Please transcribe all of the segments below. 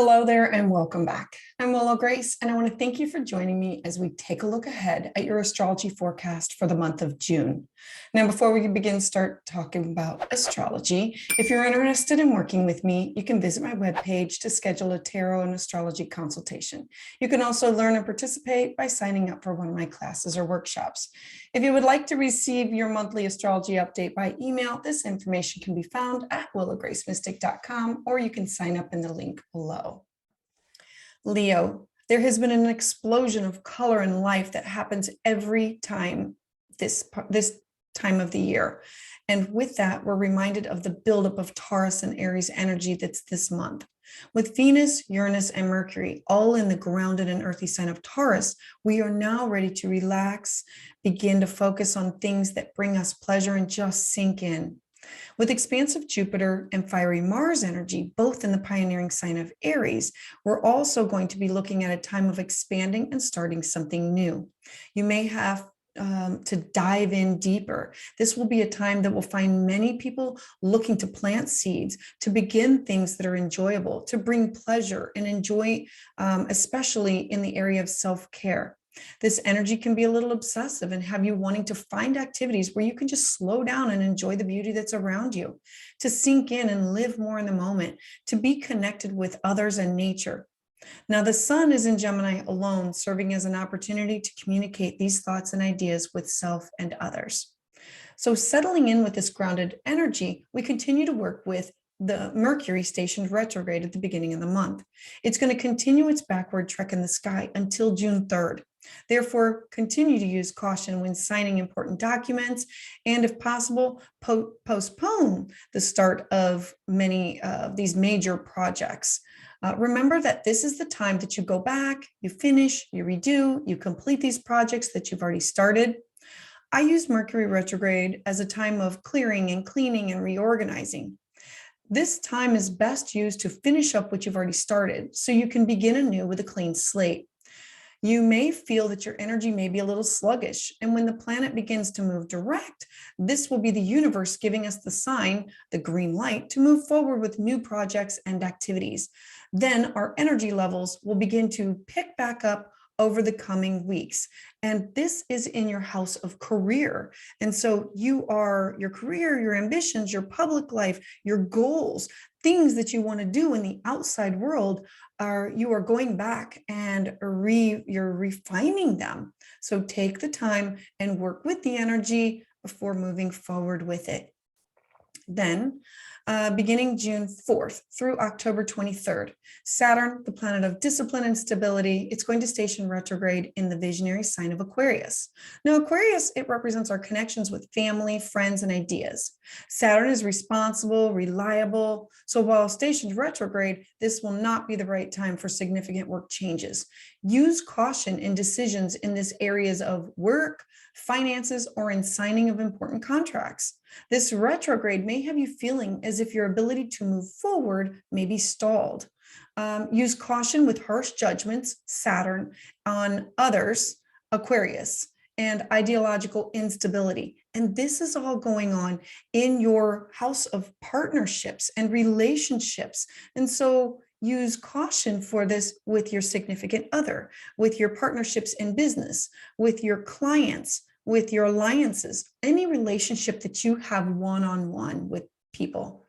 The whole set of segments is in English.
Hello there and welcome back. I'm Willow Grace, and I want to thank you for joining me as we take a look ahead at your astrology forecast for the month of June. Now, before we start talking about astrology, if you're interested in working with me, you can visit my webpage to schedule a tarot and astrology consultation. You can also learn and participate by signing up for one of my classes or workshops. If you would like to receive your monthly astrology update by email, this information can be found at willowgracemystic.com, or you can sign up in the link below. Leo, there has been an explosion of color and life that happens every time this time of the year. And with that, we're reminded of the buildup of Taurus and Aries energy that's this month. With Venus, Uranus, and Mercury all in the grounded and earthy sign of Taurus, we are now ready to relax, begin to focus on things that bring us pleasure, and just sink in. With expansive Jupiter and fiery Mars energy, both in the pioneering sign of Aries, we're also going to be looking at a time of expanding and starting something new. You may have to dive in deeper. This will be a time that will find many people looking to plant seeds, to begin things that are enjoyable, to bring pleasure and enjoy, especially in the area of self-care. This energy can be a little obsessive and have you wanting to find activities where you can just slow down and enjoy the beauty that's around you, to sink in and live more in the moment, to be connected with others and nature. Now, the sun is in Gemini alone, serving as an opportunity to communicate these thoughts and ideas with self and others. So settling in with this grounded energy, we continue to work with the Mercury stationed retrograde at the beginning of the month. It's going to continue its backward trek in the sky until June 3rd. Therefore, continue to use caution when signing important documents, and if possible, postpone the start of many of these major projects. Remember that this is the time that you go back, you finish, you redo, you complete these projects that you've already started. I use Mercury retrograde as a time of clearing and cleaning and reorganizing. This time is best used to finish up what you've already started so you can begin anew with a clean slate. You may feel that your energy may be a little sluggish, and when the planet begins to move direct, this will be the universe giving us the sign, the green light, to move forward with new projects and activities. Then our energy levels will begin to pick back up over the coming weeks. And this is in your house of career. And so your career, your ambitions, your public life, your goals, things that you want to do in the outside world, you are going back and you're refining them. So take the time and work with the energy before moving forward with it. Then, beginning June 4th through October 23rd, Saturn, the planet of discipline and stability, it's going to station retrograde in the visionary sign of Aquarius. Now, Aquarius, it represents our connections with family, friends, and ideas. Saturn is responsible, reliable. So while stationed retrograde, this will not be the right time for significant work changes. Use caution in decisions in these areas of work, finances, or in signing of important contracts. This retrograde may have you feeling as if your ability to move forward may be stalled. Use caution with harsh judgments, Saturn, on others, Aquarius, and ideological instability. And this is all going on in your house of partnerships and relationships. And so use caution for this with your significant other, with your partnerships in business, with your clients, with your alliances, any relationship that you have one-on-one with people.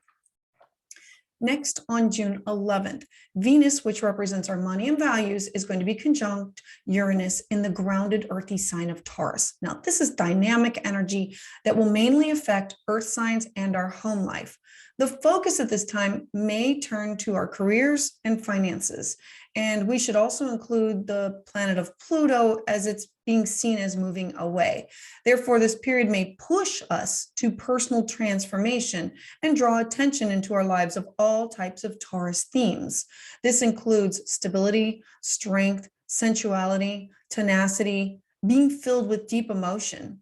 Next, on June 11th, Venus, which represents our money and values, is going to be conjunct Uranus in the grounded earthy sign of Taurus. Now, this is dynamic energy that will mainly affect earth signs and our home life. The focus at this time may turn to our careers and finances. And we should also include the planet of Pluto as it's being seen as moving away. Therefore, this period may push us to personal transformation and draw attention into our lives of all types of Taurus themes. This includes stability, strength, sensuality, tenacity, being filled with deep emotion.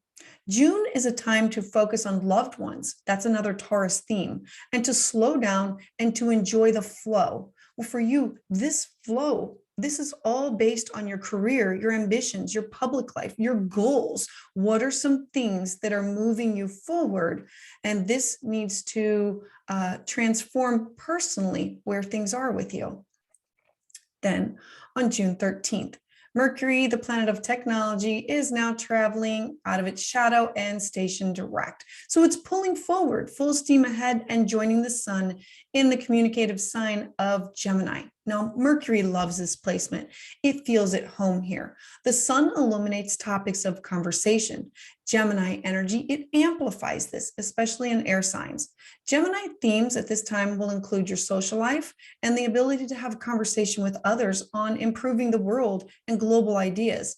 June is a time to focus on loved ones. That's another Taurus theme, and to slow down and to enjoy the flow. Well, for you, this flow, this is all based on your career, your ambitions, your public life, your goals. What are some things that are moving you forward? And this needs to transform personally where things are with you. Then on June 13th, Mercury, the planet of technology, is now traveling out of its shadow and stationed direct. So it's pulling forward, full steam ahead, and joining the sun in the communicative sign of Gemini. Now, Mercury loves this placement. It feels at home here. The sun illuminates topics of conversation. Gemini energy, it amplifies this, especially in air signs. Gemini themes at this time will include your social life and the ability to have a conversation with others on improving the world and global ideas.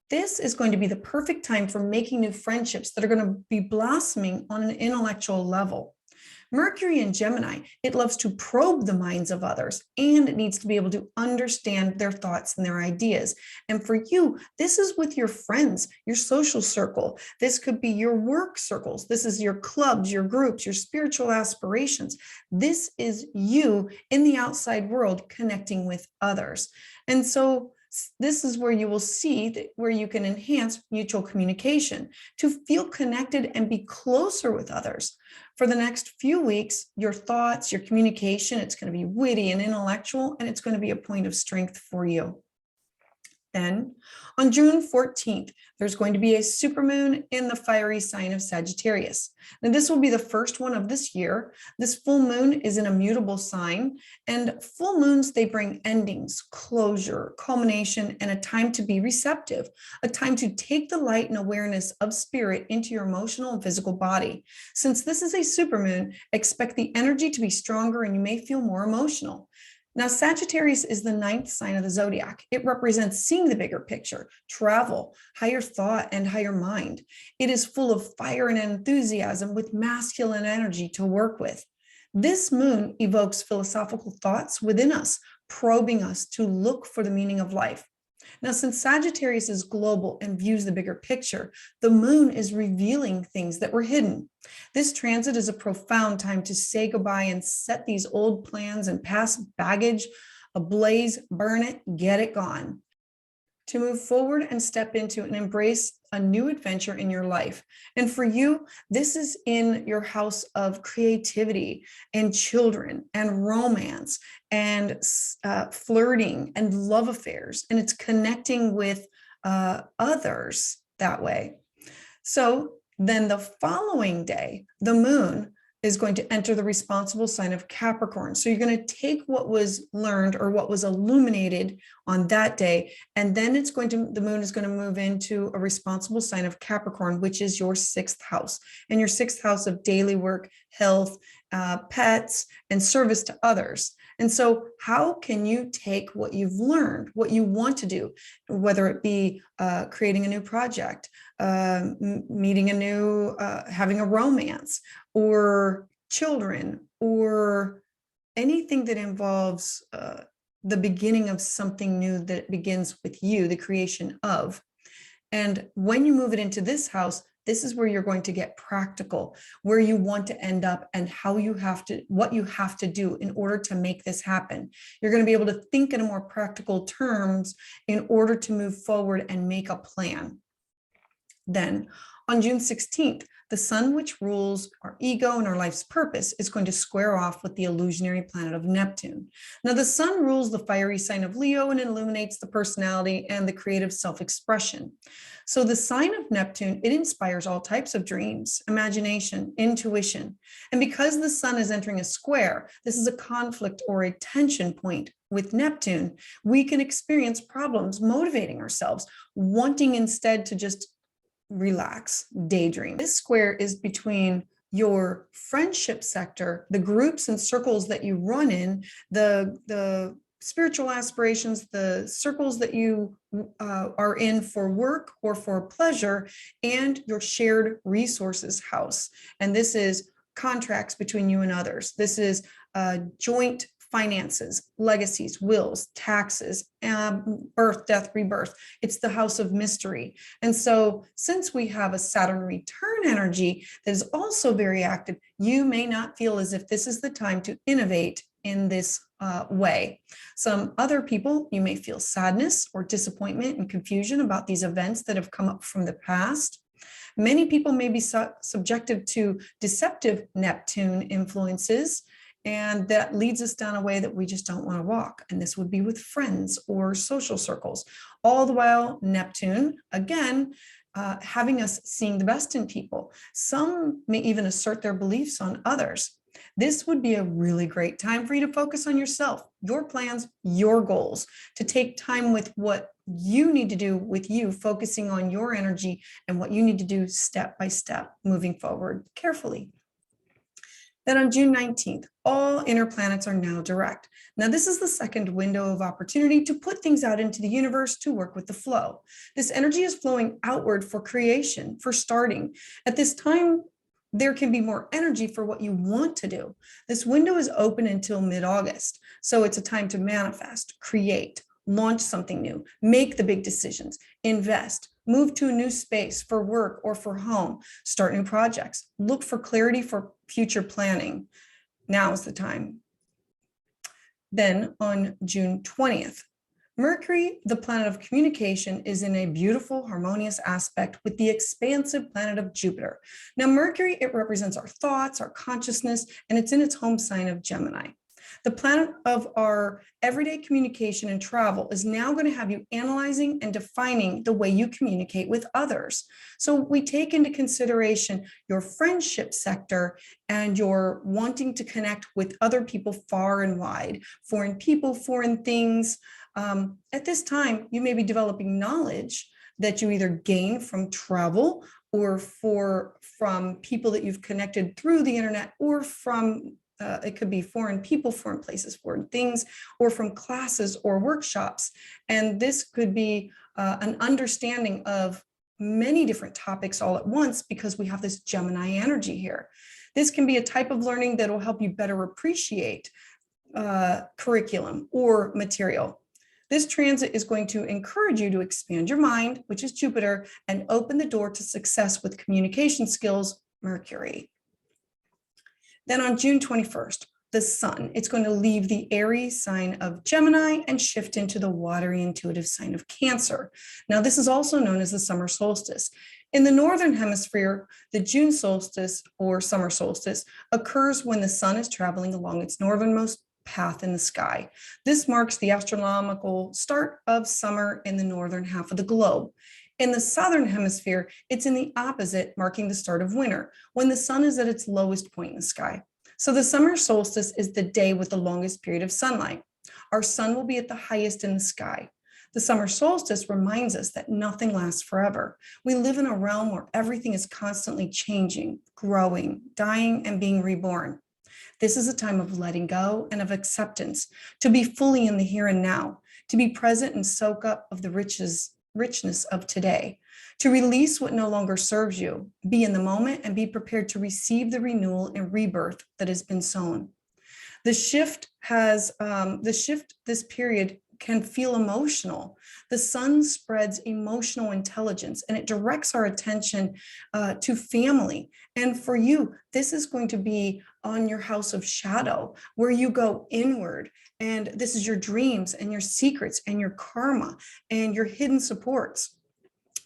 This is going to be the perfect time for making new friendships that are going to be blossoming on an intellectual level. Mercury in Gemini, it loves to probe the minds of others, and it needs to be able to understand their thoughts and their ideas. And for you, this is with your friends, your social circle. This could be your work circles. This is your clubs, your groups, your spiritual aspirations. This is you in the outside world connecting with others. And so this is where you will see that where you can enhance mutual communication to feel connected and be closer with others. For the next few weeks, your thoughts, your communication, it's going to be witty and intellectual, and it's going to be a point of strength for you. Then on June 14th, there's going to be a supermoon in the fiery sign of Sagittarius. Now, this will be the first one of this year. This full moon is an immutable sign, and full moons, they bring endings, closure, culmination, and a time to be receptive, a time to take the light and awareness of spirit into your emotional and physical body. Since this is a supermoon, expect the energy to be stronger and you may feel more emotional. Now, Sagittarius is the 9th sign of the zodiac. It represents seeing the bigger picture, travel, higher thought, and higher mind. It is full of fire and enthusiasm with masculine energy to work with. This moon evokes philosophical thoughts within us, probing us to look for the meaning of life. Now, since Sagittarius is global and views the bigger picture, the moon is revealing things that were hidden. This transit is a profound time to say goodbye and set these old plans and past baggage ablaze, burn it, get it gone. To move forward and step into and embrace a new adventure in your life. And for you, this is in your house of creativity and children and romance and flirting and love affairs. And it's connecting with others that way. So then the following day, the moon is going to enter the responsible sign of Capricorn. So you're going to take what was learned or what was illuminated on that day, and then the moon is going to move into a responsible sign of Capricorn, which is your 6th house, and your 6th house of daily work, health, pets, and service to others. And so how can you take what you've learned, what you want to do, whether it be creating a new project, meeting a new, having a romance, or children, or anything that involves the beginning of something new that begins with you, the creation of. And when you move it into this house, this is where you're going to get practical, where you want to end up and what you have to do in order to make this happen. You're going to be able to think in a more practical terms in order to move forward and make a plan. Then on June 16th, the sun, which rules our ego and our life's purpose, is going to square off with the illusionary planet of Neptune. Now, the sun rules the fiery sign of Leo and illuminates the personality and the creative self-expression. So the sign of Neptune, it inspires all types of dreams, imagination, intuition. And because the sun is entering a square, this is a conflict or a tension point with Neptune, we can experience problems motivating ourselves, wanting instead to just relax, daydream. This square is between your friendship sector, the groups and circles that you run in, the spiritual aspirations, the circles that you are in for work or for pleasure, and your shared resources house. And this is contracts between you and others. This is joint finances, legacies, wills, taxes, birth, death, rebirth. It's the house of mystery. And so since we have a Saturn return energy that is also very active, you may not feel as if this is the time to innovate in this way. Some other people, you may feel sadness or disappointment and confusion about these events that have come up from the past. Many people may be subjected to deceptive Neptune influences, And that leads us down a way that we just don't want to walk. And this would be with friends or social circles. All the while, Neptune, again, having us seeing the best in people. Some may even assert their beliefs on others. This would be a really great time for you to focus on yourself, your plans, your goals, to take time with what you need to do with you, focusing on your energy and what you need to do step by step, moving forward carefully. Then on June 19th, all inner planets are now direct. Now, this is the second window of opportunity to put things out into the universe to work with the flow. This energy is flowing outward for creation, for starting. At this time, there can be more energy for what you want to do. This window is open until mid-August. So it's a time to manifest, create, launch something new, make the big decisions, invest, move to a new space for work or for home, start new projects, look for clarity for future planning. Now is the time. Then on June 20th, Mercury, the planet of communication, is in a beautiful, harmonious aspect with the expansive planet of Jupiter. Now, Mercury, it represents our thoughts, our consciousness, and it's in its home sign of Gemini. The planet of our everyday communication and travel is now going to have you analyzing and defining the way you communicate with others. So we take into consideration your friendship sector and your wanting to connect with other people far and wide, foreign people, foreign things. At this time, you may be developing knowledge that you either gain from travel or from people that you've connected through the internet, or from it could be foreign people, foreign places, foreign things, or from classes or workshops. And this could be an understanding of many different topics all at once, because we have this Gemini energy here. This can be a type of learning that will help you better appreciate curriculum or material. This transit is going to encourage you to expand your mind, which is Jupiter, and open the door to success with communication skills, Mercury. Then on June 21st, the sun, it's going to leave the Aries sign of Gemini and shift into the watery intuitive sign of Cancer. Now, this is also known as the summer solstice. In the northern hemisphere, the June solstice or summer solstice occurs when the sun is traveling along its northernmost path in the sky. This marks the astronomical start of summer in the northern half of the globe. In the southern hemisphere, it's in the opposite, marking the start of winter, when the sun is at its lowest point in the sky. So the summer solstice is the day with the longest period of sunlight. Our sun will be at the highest in the sky. The summer solstice reminds us that nothing lasts forever. We live in a realm where everything is constantly changing, growing, dying, and being reborn. This is a time of letting go and of acceptance, to be fully in the here and now, to be present and soak up of the richness of today, to release what no longer serves you, be in the moment, and be prepared to receive the renewal and rebirth that has been sown. This period can feel emotional. The sun spreads emotional intelligence, and it directs our attention to family. And for you, this is going to be on your house of shadow, where you go inward. And this is your dreams and your secrets and your karma and your hidden supports.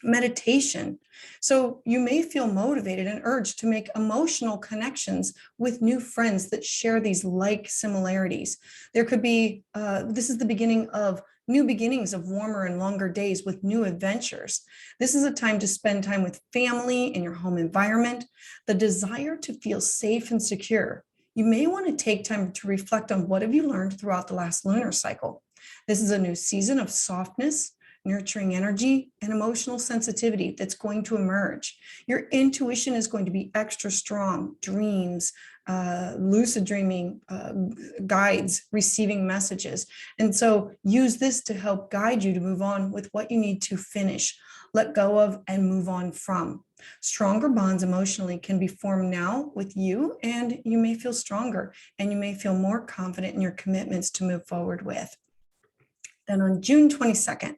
Meditation. So you may feel motivated and urged to make emotional connections with new friends that share these like similarities. There could be, this is the beginning of new beginnings of warmer and longer days with new adventures. This is a time to spend time with family in your home environment. The desire to feel safe and secure. You may want to take time to reflect on what have you learned throughout the last lunar cycle. This is a new season of softness, nurturing energy, and emotional sensitivity that's going to emerge. Your intuition is going to be extra strong. Dreams, lucid dreaming, guides, receiving messages. And so use this to help guide you to move on with what you need to finish, let go of, and move on from. Stronger bonds emotionally can be formed now with you, and you may feel stronger, and you may feel more confident in your commitments to move forward with. Then on June 22nd,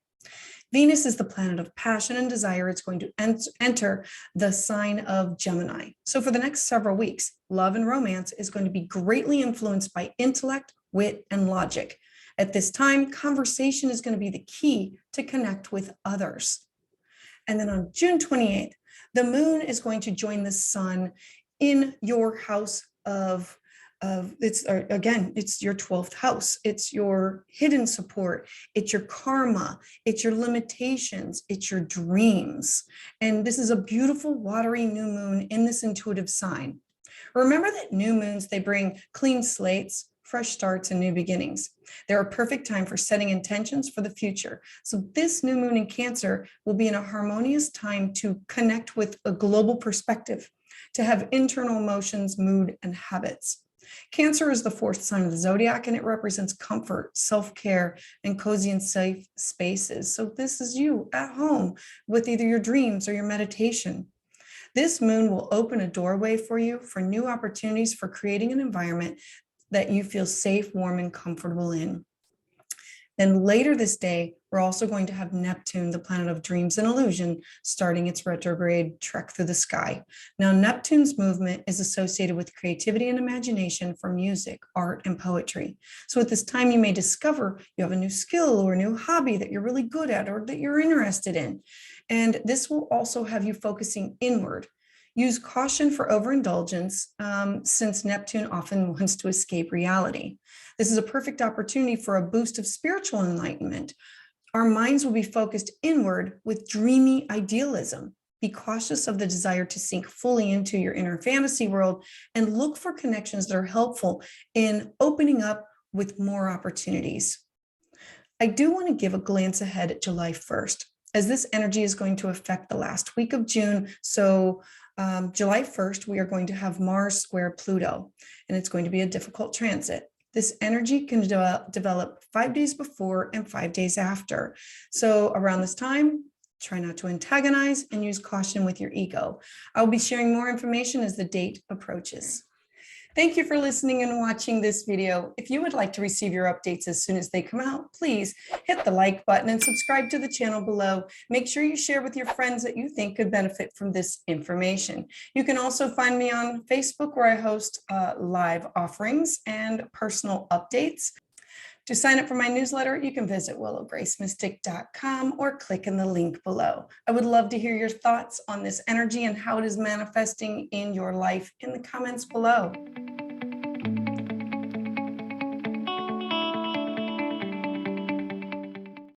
Venus is the planet of passion and desire. It's going to enter the sign of Gemini. So for the next several weeks, love and romance is going to be greatly influenced by intellect, wit, and logic. At this time, conversation is going to be the key to connect with others. And then on June 28th, the moon is going to join the sun in your house of it's your 12th house. It's your hidden support. It's your karma. It's your limitations. It's your dreams. And this is a beautiful watery new moon in this intuitive sign. Remember that new moons, they bring clean slates, fresh starts, and new beginnings. They're a perfect time for setting intentions for the future. So this new moon in Cancer will be in a harmonious time to connect with a global perspective, to have internal emotions, mood, and habits. Cancer is the fourth sign of the zodiac, and it represents comfort, self-care, and cozy and safe spaces. So this is you at home with either your dreams or your meditation. This moon will open a doorway for you for new opportunities for creating an environment that you feel safe, warm, and comfortable in. Then later this day, we're also going to have Neptune, the planet of dreams and illusion, starting its retrograde trek through the sky. Now, Neptune's movement is associated with creativity and imagination for music, art, and poetry. So at this time, you may discover you have a new skill or a new hobby that you're really good at or that you're interested in. And this will also have you focusing inward. Use caution for overindulgence, since Neptune often wants to escape reality. This is a perfect opportunity for a boost of spiritual enlightenment. Our minds will be focused inward with dreamy idealism. Be cautious of the desire to sink fully into your inner fantasy world and look for connections that are helpful in opening up with more opportunities. I do want to give a glance ahead at July 1st, as this energy is going to affect the last week of June. So July 1st, we are going to have Mars square Pluto, and it's going to be a difficult transit. This energy can develop 5 days before and 5 days after. So around this time, try not to antagonize and use caution with your ego. I'll be sharing more information as the date approaches. Thank you for listening and watching this video. If you would like to receive your updates as soon as they come out, please hit the like button and subscribe to the channel below. Make sure you share with your friends that you think could benefit from this information. You can also find me on Facebook, where I host live offerings and personal updates. To sign up for my newsletter, you can visit willowgracemystic.com or click in the link below. I would love to hear your thoughts on this energy and how it is manifesting in your life in the comments below.